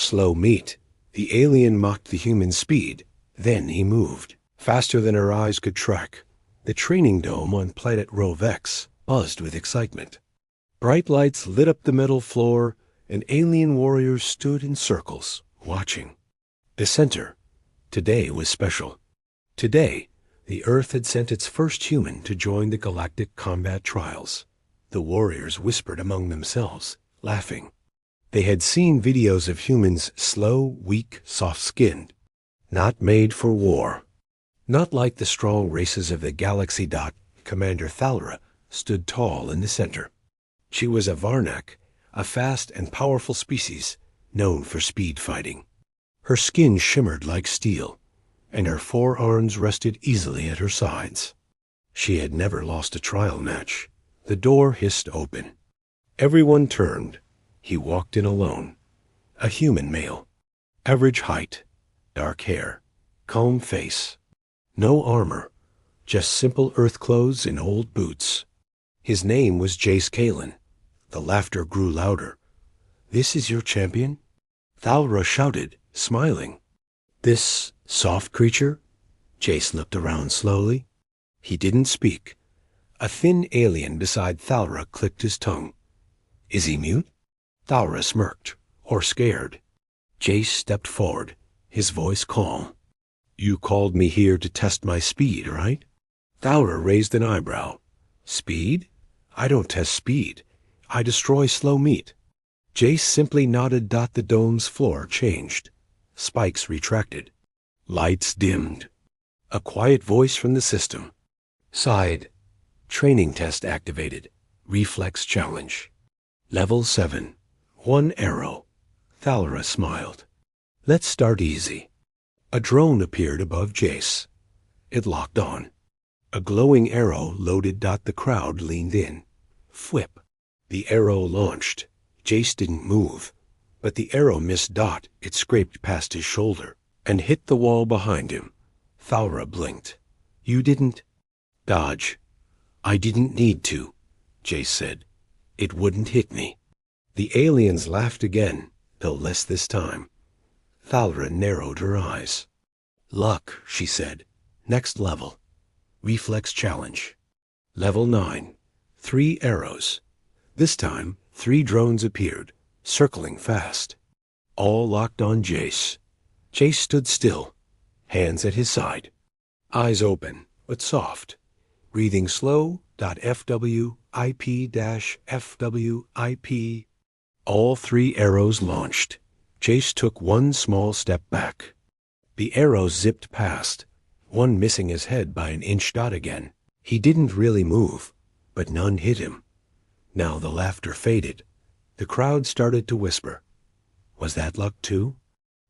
Slow meat. The alien mocked the human speed. Then he moved, faster than her eyes could track. The training dome on planet Rove X buzzed with excitement. Bright lights lit up the metal floor, and alien warriors stood in circles, watching. The center. Today was special. Today, the Earth had sent its first human to join the galactic combat trials. The warriors whispered among themselves, laughing. They had seen videos of humans slow, weak, soft-skinned, not made for war. Not like the strong races of the galaxy. Commander Thalra stood tall in the center. She was a Varnak, a fast and powerful species known for speed fighting. Her skin shimmered like steel, and her forearms rested easily at her sides. She had never lost a trial match. The door hissed open. Everyone turned. He walked in alone. A human male. Average height. Dark hair. Calm face. No armor. Just simple earth clothes and old boots. His name was Kael. The laughter grew louder. "This is your champion?" Thalra shouted, smiling. "This soft creature?" Jace looked around slowly. He didn't speak. A thin alien beside Thalra clicked his tongue. "Is he mute?" Thalra smirked, or scared. Jace stepped forward, his voice calm. "You called me here to test my speed, right?" Thalra raised an eyebrow. "Speed? I don't test speed. I destroy slow meat." Jace simply nodded. The dome's floor changed. Spikes retracted. Lights dimmed. A quiet voice from the system. "Side. Training test activated. Reflex challenge. Level 7. 1 arrow." Thalra smiled. "Let's start easy." A drone appeared above Jace. It locked on. A glowing arrow loaded. The crowd leaned in. Whip. The arrow launched. Jace didn't move, but the arrow missed. It scraped past his shoulder and hit the wall behind him. Thalra blinked. "You didn't dodge." "I didn't need to," Jace said. "It wouldn't hit me." The aliens laughed again, though less this time. Thalra narrowed her eyes. "Luck," she said. "Next level. Reflex challenge. Level 9. 3 arrows." This time, 3 drones appeared, circling fast. All locked on Jace. Jace stood still, hands at his side. Eyes open, but soft. Breathing slow. FWIP-FWIP. All 3 arrows launched. Jace took one small step back. The arrows zipped past, one missing his head by an inch. Again. He didn't really move, but none hit him. Now the laughter faded. The crowd started to whisper. Was that luck too?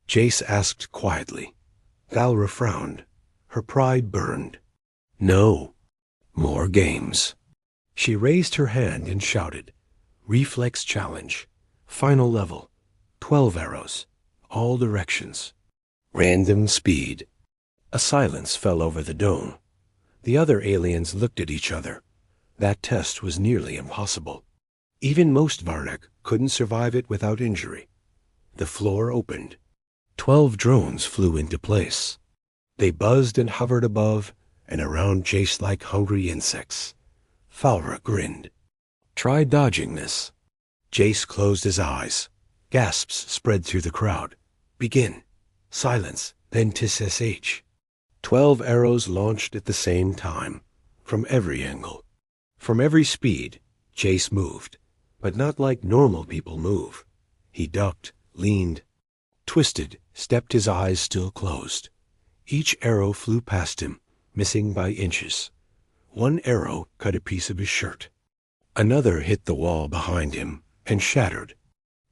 Jace asked quietly. Thalra frowned. Her pride burned. "No. More games." She raised her hand and shouted. "Reflex challenge. Final level. 12 arrows. All directions. Random speed." A silence fell over the dome. The other aliens looked at each other. That test was nearly impossible. Even most Varnak couldn't survive it without injury. The floor opened. 12 drones flew into place. They buzzed and hovered above and around Jace like hungry insects. Thalra grinned. "Try dodging this." Jace closed his eyes. Gasps spread through the crowd. "Begin." Silence, then TSSH. 12 arrows launched at the same time, from every angle. From every speed, Jace moved, but not like normal people move. He ducked, leaned, twisted, stepped, his eyes still closed. Each arrow flew past him, missing by inches. One arrow cut a piece of his shirt. Another hit the wall behind him and shattered.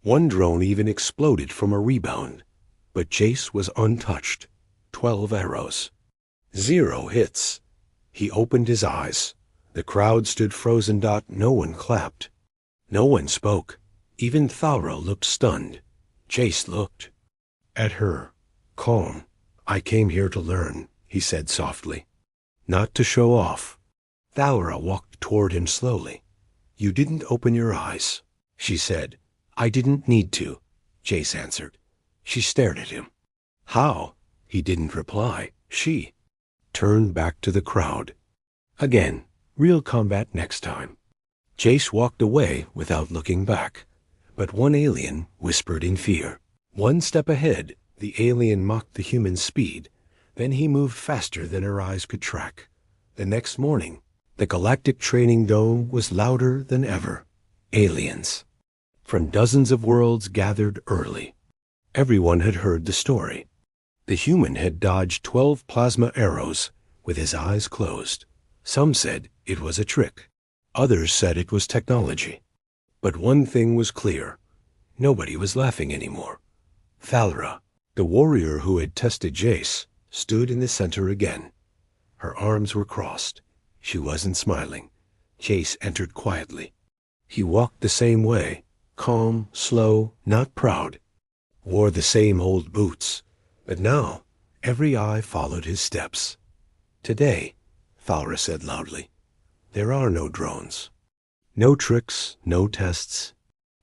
One drone even exploded from a rebound. But Jace was untouched. 12 arrows. 0 hits. He opened his eyes. The crowd stood frozen. No one clapped. No one spoke. Even Thalra looked stunned. Jace looked at her, calm. "I came here to learn," he said softly. "Not to show off." Thalra walked toward him slowly. "You didn't open your eyes," she said. "I didn't need to," Jace answered. She stared at him. How? He didn't reply. She turned back to the crowd. Again, real combat next time. Jace walked away without looking back, but one alien whispered in fear. One step ahead, the alien mocked the human's speed. Then he moved faster than her eyes could track. The next morning, the Galactic training dome was louder than ever. Aliens from dozens of worlds gathered early. Everyone had heard the story. The human had dodged 12 plasma arrows with his eyes closed. Some said it was a trick. Others said it was technology. But one thing was clear. Nobody was laughing anymore. Thalra, the warrior who had tested Jace, stood in the center again. Her arms were crossed. She wasn't smiling. Jace entered quietly. He walked the same way, calm, slow, not proud. Wore the same old boots. But now, every eye followed his steps. Today, Thalra said loudly, there are no drones. No tricks, no tests.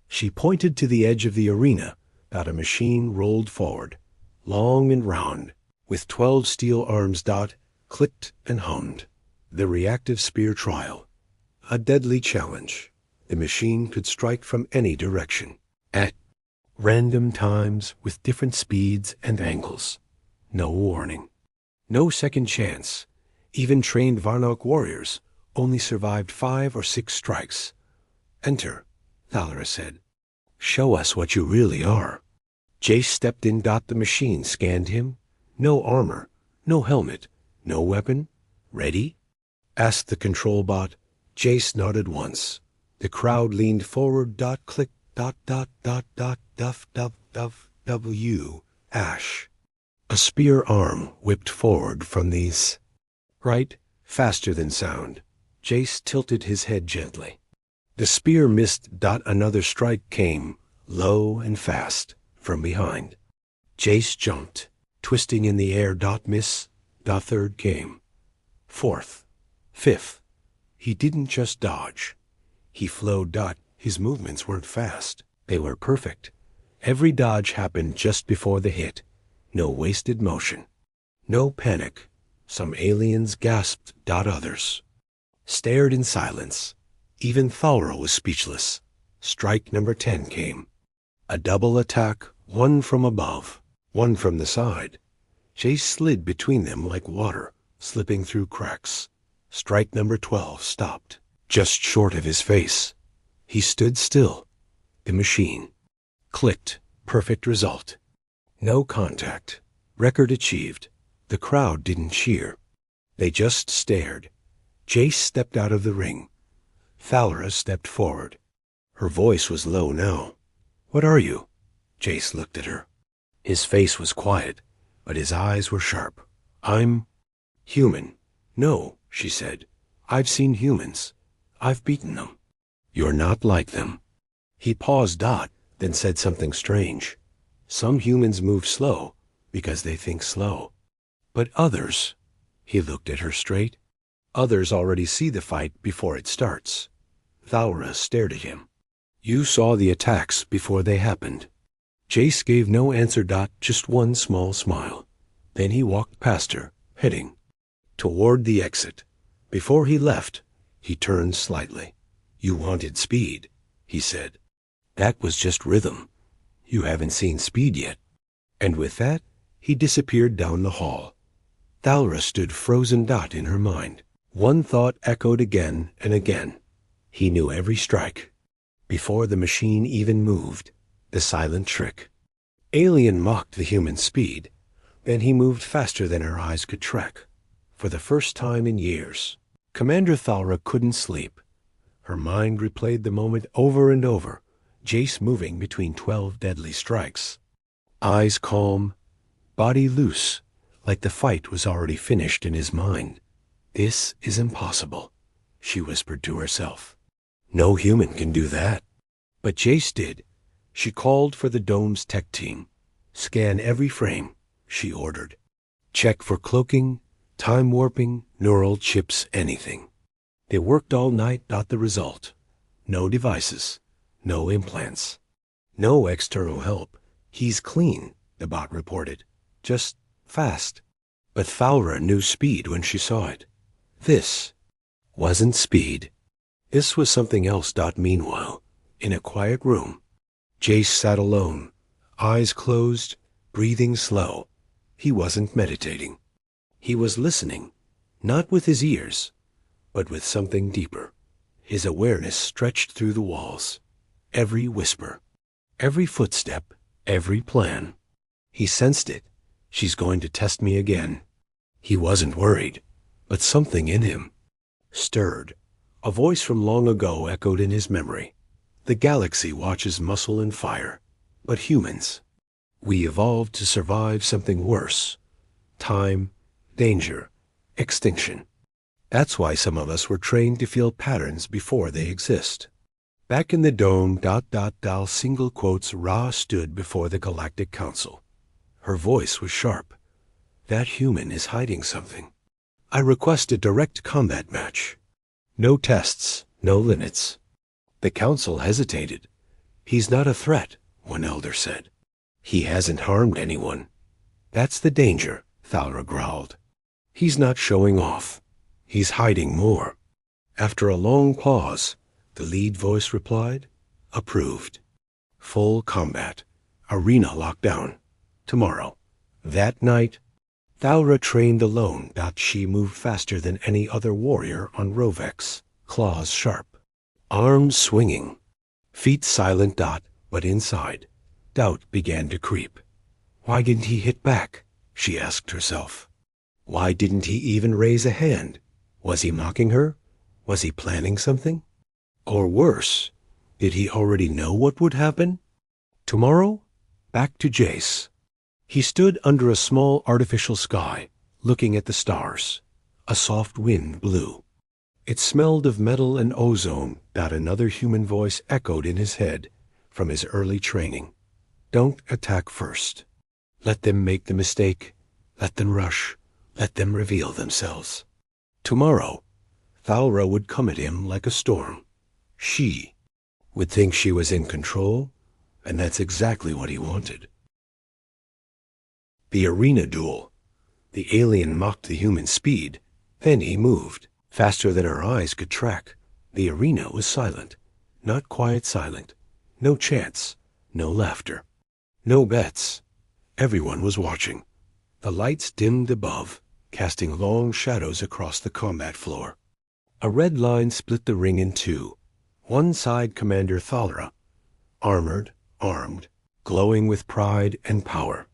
She pointed to the edge of the arena that a machine rolled forward, long and round, with 12 steel arms. Clicked and hummed. The reactive spear trial. A deadly challenge. The machine could strike from any direction, at random times with different speeds and angles. No warning. No second chance. Even trained Varnok warriors only survived 5 or 6 strikes. Enter, Thalra said. Show us what you really are. Jace stepped in. The machine scanned him. No armor, no helmet, no weapon. Ready? Asked the control bot. Jace nodded once. The crowd leaned forward. Click. W. Ash. A spear arm whipped forward from these. Right, faster than sound. Jace tilted his head gently. The spear missed. Another strike came, low and fast, from behind. Jace jumped, twisting in the air. Miss. Third came. Fourth. Fifth. He didn't just dodge. He flowed. His movements weren't fast. They were perfect. Every dodge happened just before the hit. No wasted motion. No panic. Some aliens gasped. Others stared in silence. Even Thalra was speechless. Strike number 10 came. A double attack, one from above, one from the side. Jace slid between them like water, slipping through cracks. Strike number 12 stopped, just short of his face. He stood still. The machine clicked. Perfect result. No contact. Record achieved. The crowd didn't cheer. They just stared. Jace stepped out of the ring. Thalra stepped forward. Her voice was low now. What are you? Jace looked at her. His face was quiet, but his eyes were sharp. I'm human. No, she said. I've seen humans. I've beaten them. You're not like them. He paused. Then said something strange. Some humans move slow because they think slow. But others, he looked at her straight, others already see the fight before it starts. Thalra stared at him. You saw the attacks before they happened. Jace gave no answer. Just one small smile. Then he walked past her, heading toward the exit. Before he left, he turned slightly. You wanted speed, he said. That was just rhythm. You haven't seen speed yet. And with that, he disappeared down the hall. Thalra stood frozen. In her mind, one thought echoed again and again. He knew every strike. Before the machine even moved, the silent trick. Alien mocked the human speed. Then he moved faster than her eyes could track. For the first time in years, Commander Thalra couldn't sleep. Her mind replayed the moment over and over. Jace moving between 12 deadly strikes. Eyes calm, body loose, like the fight was already finished in his mind. This is impossible, she whispered to herself. No human can do that. But Jace did. She called for the dome's tech team. Scan every frame, she ordered. Check for cloaking, time warping, neural chips, anything. They worked all night. The result. No devices. No implants. No external help. He's clean. the bot reported. Just fast. But Thalra knew speed when she saw it. This wasn't speed. This was something else. Meanwhile, in a quiet room, Jace sat alone, eyes closed, breathing slow. He wasn't meditating. He was listening, not with his ears, but with something deeper. His awareness stretched through the walls. Every whisper, every footstep, every plan. He sensed it. She's going to test me again. He wasn't worried, but something in him stirred. A voice from long ago echoed in his memory. The galaxy watches muscle and fire, but humans, we evolved to survive something worse. Time, danger, extinction. That's why some of us were trained to feel patterns before they exist. Back in the dome, single quotes, Ra stood before the Galactic Council. Her voice was sharp. That human is hiding something. I request a direct combat match. No tests, no limits. The council hesitated. He's not a threat, one elder said. He hasn't harmed anyone. That's the danger, Thalra growled. He's not showing off. He's hiding more. After a long pause, the lead voice replied, approved. Full combat. Arena lockdown. Tomorrow. That night, Thalra trained alone. She moved faster than any other warrior on Rovex, claws sharp, arms swinging, feet silent. But inside, doubt began to creep. Why didn't he hit back? She asked herself. Why didn't he even raise a hand? Was he mocking her? Was he planning something? Or worse, did he already know what would happen? Tomorrow, back to Jace. He stood under a small artificial sky, looking at the stars. A soft wind blew. It smelled of metal and ozone. Another human voice echoed in his head from his early training. Don't attack first. Let them make the mistake. Let them rush. Let them reveal themselves. Tomorrow, Thalra would come at him like a storm. She would think she was in control, and that's exactly what he wanted. The arena duel. The alien mocked the human speed. Then he moved, faster than her eyes could track. The arena was silent. Not quiet silent. No chants. No laughter. No bets. Everyone was watching. The lights dimmed above, casting long shadows across the combat floor. A red line split the ring in two. One side Commander Thalra, armored, armed, glowing with pride and power.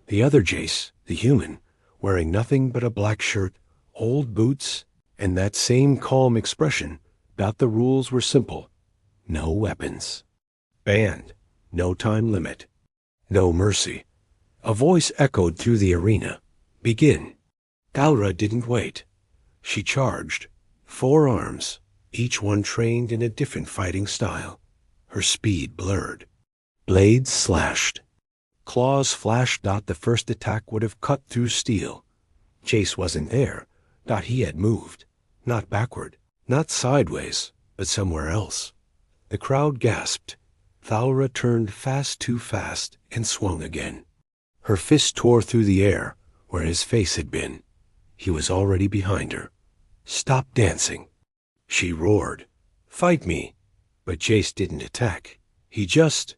The other Jace, the human, wearing nothing but a black shirt, old boots, and that same calm expression. The rules were simple. No weapons. Banned. No time limit. No mercy. A voice echoed through the arena. Begin. Thalra didn't wait. She charged. 4 arms, each one trained in a different fighting style. Her speed blurred. Blades slashed. Claws flashed. The first attack would have cut through steel. Jace wasn't there. He had moved. Not backward. Not sideways, but somewhere else. The crowd gasped. Thalra turned fast, too fast, and swung again. Her fist tore through the air, where his face had been. He was already behind her. Stop dancing. She roared. Fight me. But Jace didn't attack. He just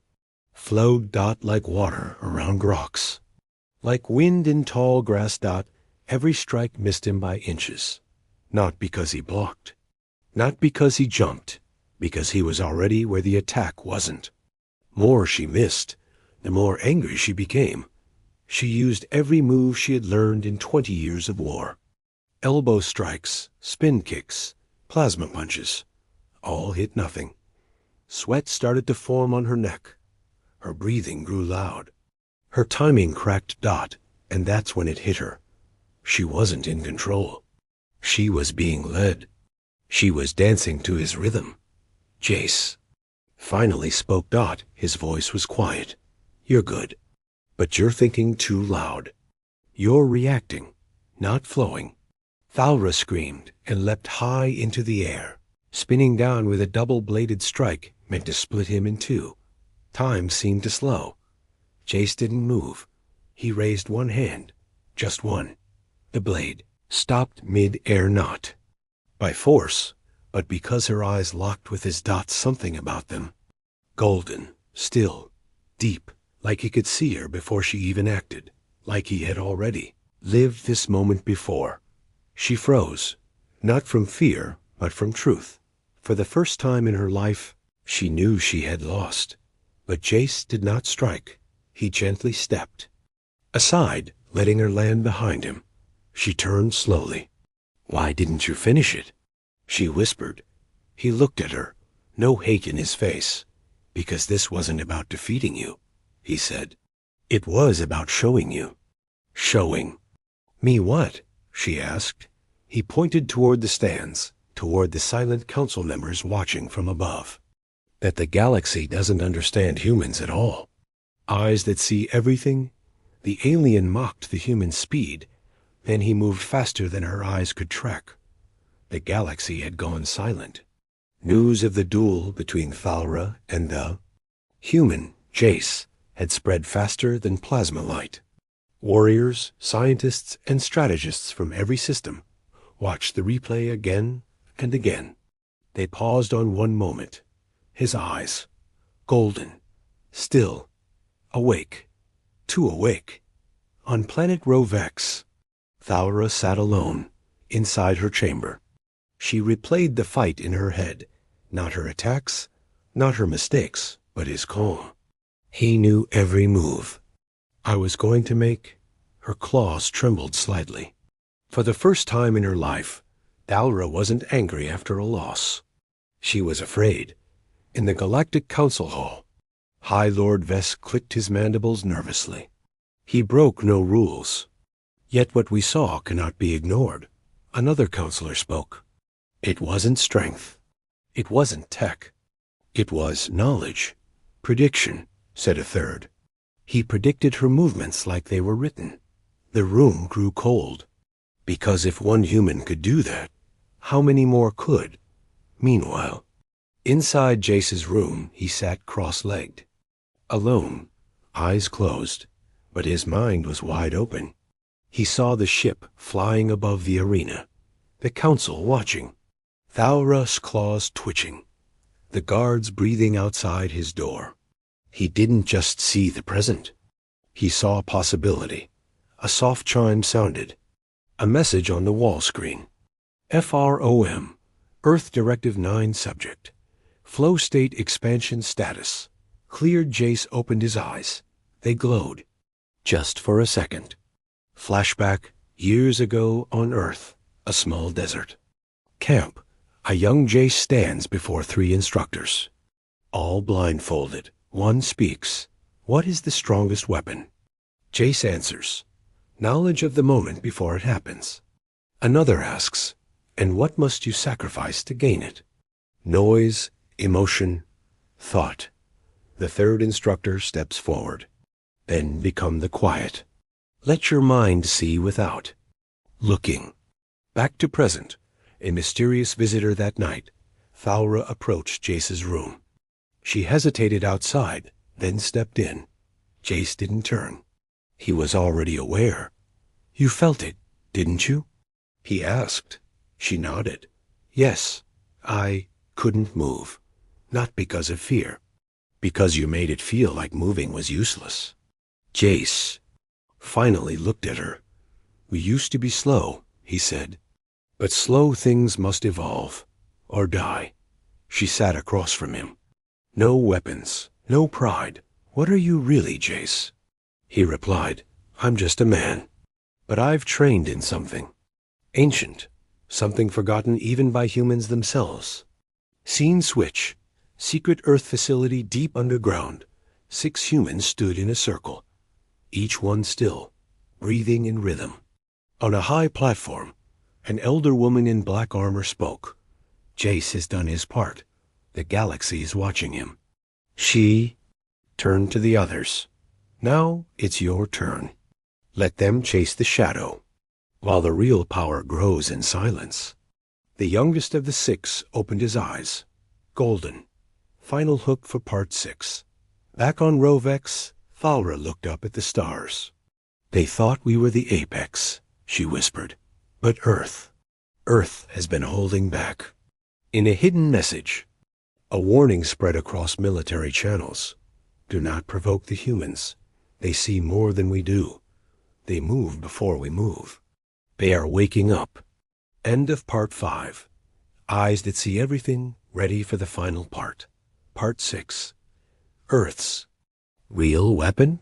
flowed. Like water around rocks. Like wind in tall grass. Every strike missed him by inches. Not because he blocked. Not because he jumped. Because he was already where the attack wasn't. More she missed, the more angry she became. She used every move she had learned in 20 years of war. Elbow strikes, spin kicks, plasma punches. All hit nothing. Sweat started to form on her neck. Her breathing grew loud. Her timing cracked. And that's when it hit her. She wasn't in control. She was being led. She was dancing to his rhythm. Jace finally spoke. His voice was quiet. You're good, but you're thinking too loud. You're reacting, not flowing. Thalra screamed and leapt high into the air, spinning down with a double-bladed strike meant to split him in two. Time seemed to slow. Jace didn't move, He raised one hand, just one. The blade stopped mid-air, not by force, but because her eyes locked with his dots, something about them. Golden, still, deep, like he could see her before she even acted, like he had already lived this moment before. She froze, not from fear, but from truth. For the first time in her life, she knew she had lost. But Jace did not strike. He gently stepped aside, letting her land behind him. She turned slowly. "Why didn't you finish it?" she whispered. He looked at her, no hate in his face. "Because this wasn't about defeating you," he said. "It was about showing you." "Showing me what?" she asked. He pointed toward the stands, toward the silent council members watching from above. "That the galaxy doesn't understand humans at all. Eyes that see everything." The alien mocked the human speed. Then he moved faster than her eyes could track. The galaxy had gone silent. News of the duel between Thalra and the human, Jace, had spread faster than plasma light. Warriors, scientists, and strategists from every system watched the replay again and again. They paused on one moment. His eyes, golden, still, awake, too awake. On planet Rovex, Thalra sat alone, inside her chamber. She replayed the fight in her head, not her attacks, not her mistakes, but his calm. He knew every move I was going to make. Her claws trembled slightly. For the first time in her life, Thalra wasn't angry after a loss. She was afraid. In the Galactic Council Hall, High Lord Vess clicked his mandibles nervously. He broke no rules. Yet what we saw cannot be ignored. Another counselor spoke. It wasn't strength. It wasn't tech. It was knowledge. Prediction, said a third. He predicted her movements like they were written. The room grew cold. Because if one human could do that, how many more could? Meanwhile, inside Jace's room, he sat cross-legged. Alone, eyes closed, but his mind was wide open. He saw the ship flying above the arena, the council watching, Thalra's claws twitching, the guards breathing outside his door. He didn't just see the present. He saw possibility. A soft chime sounded. A message on the wall screen. FROM, Earth Directive 9 subject. Flow state expansion status. Cleared. Jace opened his eyes. They glowed. Just for a second. Flashback, years ago on Earth, a small desert. Camp. A young Jace stands before 3 instructors. All blindfolded. One speaks. What is the strongest weapon? Jace answers. Knowledge of the moment before it happens. Another asks, and what must you sacrifice to gain it? Noise, emotion, thought. The third instructor steps forward. Then become the quiet. Let your mind see without. Looking. Back to present. A mysterious visitor that night. Thalra approached Jace's room. She hesitated outside, then stepped in. Jace didn't turn. He was already aware. You felt it, didn't you? He asked. She nodded. Yes, I couldn't move. Not because of fear. Because you made it feel like moving was useless. Jace finally looked at her. We used to be slow, he said. But slow things must evolve, or die. She sat across from him. No weapons, no pride. What are you really, Jace? He replied, I'm just a man. But I've trained in something. Ancient. Something forgotten even by humans themselves. Scene switch. Secret Earth facility deep underground. 6 humans stood in a circle. Each one still, breathing in rhythm. On a high platform, an elder woman in black armor spoke. Jace has done his part. The galaxy is watching him. She turned to the others. Now it's your turn. Let them chase the shadow, while the real power grows in silence. The youngest of the 6 opened his eyes. Golden. Final hook for part 6. Back on Rovex, Thalra looked up at the stars. They thought we were the apex, she whispered. But Earth has been holding back. In a hidden message, a warning spread across military channels. Do not provoke the humans. They see more than we do. They move before we move. They are waking up. End of Part 5. Eyes that see everything, ready for the final part. Part 6. Earth's real weapon?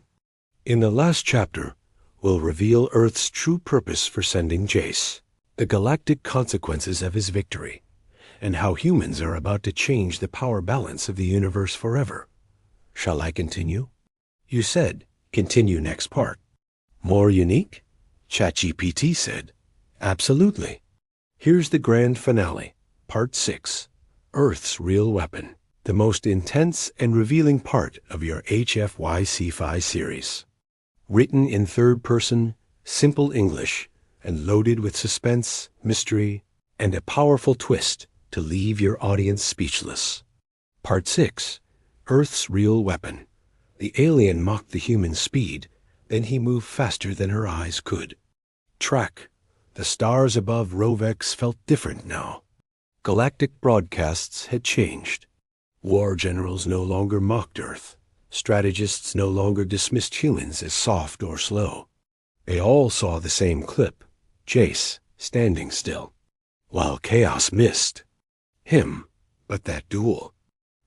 In the last chapter, we'll reveal Earth's true purpose for sending Jace, the galactic consequences of his victory, and how humans are about to change the power balance of the universe forever. Shall I continue? You said, continue next part. More unique? ChatGPT said, absolutely. Here's the grand finale, Part 6, Earth's Real Weapon, the most intense and revealing part of your HFY Sci-Fi series. Written in third-person, simple English, and loaded with suspense, mystery, and a powerful twist to leave your audience speechless. Part 6, Earth's Real Weapon. The alien mocked the human speed, then he moved faster than her eyes could. Track. The stars above Rovex felt different now. Galactic broadcasts had changed. War generals no longer mocked Earth. Strategists no longer dismissed humans as soft or slow. They all saw the same clip, Jace standing still, while chaos missed him. But that duel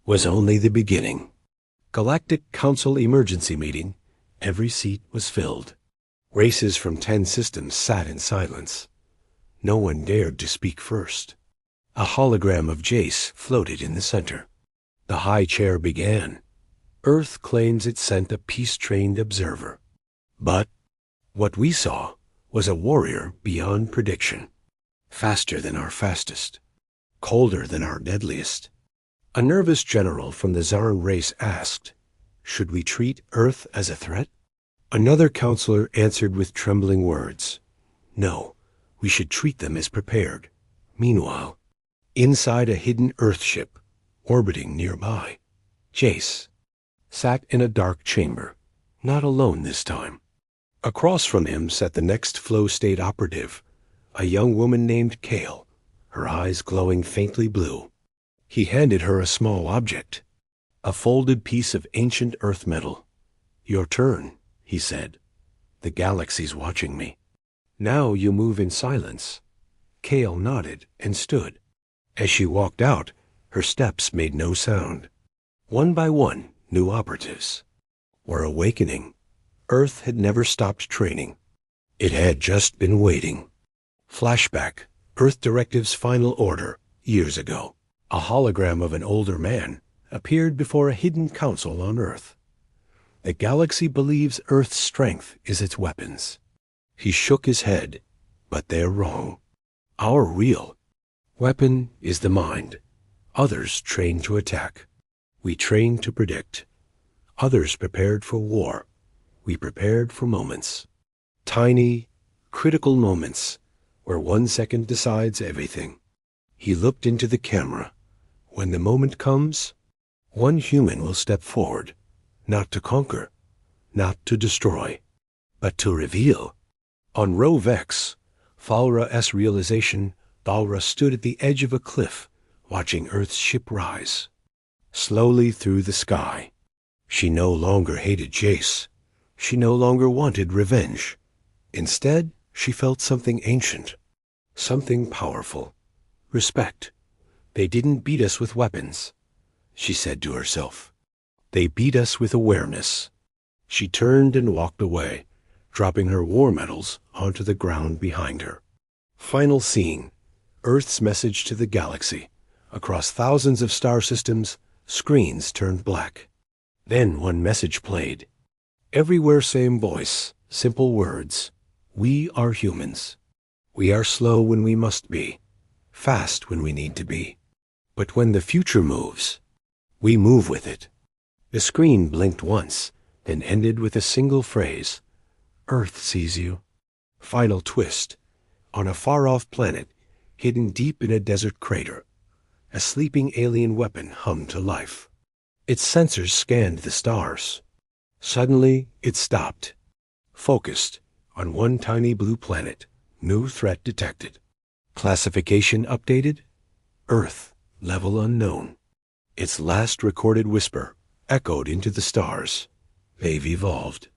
was only the beginning. Galactic Council emergency meeting. Every seat was filled. Races from 10 systems sat in silence. No one dared to speak first. A hologram of Jace floated in the center. The high chair began. Earth claims it sent a peace-trained observer. But what we saw was a warrior beyond prediction. Faster than our fastest. Colder than our deadliest. A nervous general from the Zarn race asked, should we treat Earth as a threat? Another counselor answered with trembling words, no, we should treat them as prepared. Meanwhile, inside a hidden Earthship, orbiting nearby, Jace sat in a dark chamber, not alone this time. Across from him sat the next flow state operative, a young woman named Kael, her eyes glowing faintly blue. He handed her a small object, a folded piece of ancient Earth metal. Your turn, he said. The galaxy's watching me. Now you move in silence. Kael nodded and stood. As she walked out, her steps made no sound. One by one, new operatives were awakening. Earth had never stopped training. It had just been waiting. Flashback, Earth Directive's final order, years ago. A hologram of an older man appeared before a hidden council on Earth. The galaxy believes Earth's strength is its weapons. He shook his head, but they're wrong. Our real weapon is the mind. Others train to attack. We train to predict. Others prepared for war. We prepared for moments. Tiny, critical moments where 1 second decides everything. He looked into the camera. When the moment comes, one human will step forward, not to conquer, not to destroy, but to reveal. On Rovex, Falra S. realization, Thalra stood at the edge of a cliff, watching Earth's ship rise. Slowly through the sky. She no longer hated Jace. She no longer wanted revenge. Instead, she felt something ancient, something powerful. Respect. They didn't beat us with weapons, she said to herself. They beat us with awareness. She turned and walked away, dropping her war medals onto the ground behind her. Final scene. Earth's message to the galaxy. Across thousands of star systems, screens turned black. Then one message played. Everywhere same voice, simple words. We are humans. We are slow when we must be, fast when we need to be. But when the future moves, we move with it. The screen blinked once, then ended with a single phrase. Earth sees you. Final twist. On a far-off planet, hidden deep in a desert crater, a sleeping alien weapon hummed to life. Its sensors scanned the stars. Suddenly, it stopped. Focused, On one tiny blue planet, new threat detected. Classification updated. Earth, level unknown. Its last recorded whisper echoed into the stars. They've evolved.